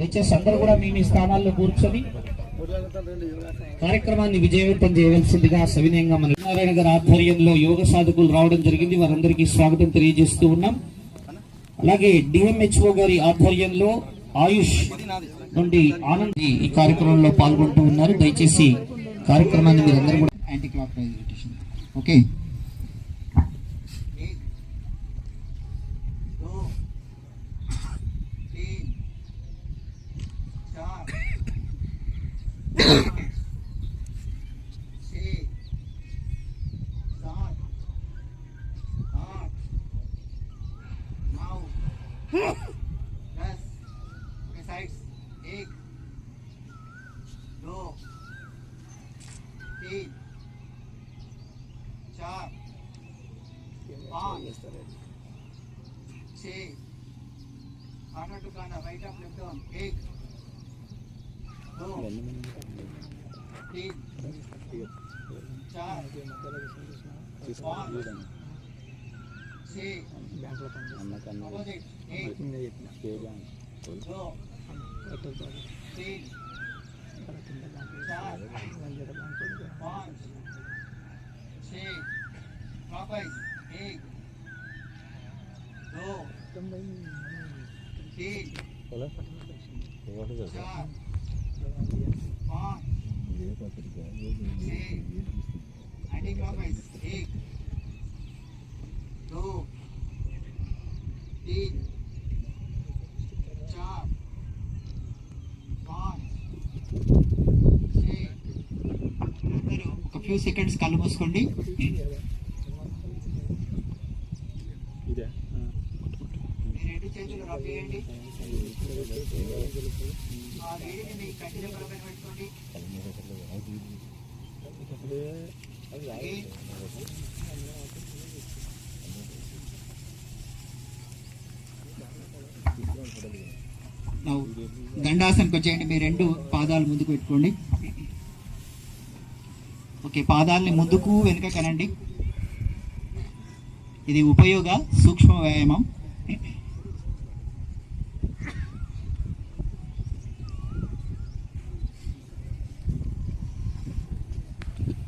దయచేసి అందరూ కూడా మీ స్థానాల్లో కూర్చొని కార్యక్రమాన్ని విజయవంతం చేయవలసిందిగా సవినయంగా మన నారాయణ గారి ఆధ్వర్యంలో యోగ సాధకులు రావడం జరిగింది. వారందరికీ స్వాగతం తెలియజేస్తూ ఉన్నాం. అలాగే డిఎంహెచ్ఓ గారి ఆధ్వర్యంలో ఆయుష్ నుండి ఆనంద్ ఈ కార్యక్రమంలో పాల్గొంటూ ఉన్నారు. దయచేసి కార్యక్రమాన్ని మీరందరూ కూడా anti clock wise rotation. Okay, right up left on 1 2 3 4 5 6 opposite 1 2 3 4 5 6 वापस 1 2 3 4 5 6 एंटी क्लॉकवाइज 1 2 3 4 5 6 అందరూ ఒక ఫ్యూ సెకండ్స్ కళ్ళు మూసుకోండి. రెండు చేతులు రబ్ చేయండి. ఆ వేడిని మీ కంటి దగ్గర పెట్టుకోండి. దండాసనకు వచ్చేయండి. మీ రెండు పాదాలు ముందుకు పెట్టుకోండి. ఓకే, పాదాలని ముందుకు వెనుక కనండి. ఇది ఉపయోగ సూక్ష్మ వ్యాయామం.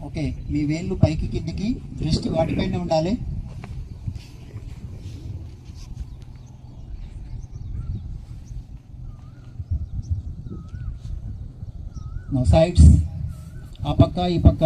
ఓకే, మీ వేళ్ళు పైకి కిందికి, దృష్టి వాటిపైన ఉండాలి. సైడ్స్ ఆ పక్క ఈ పక్క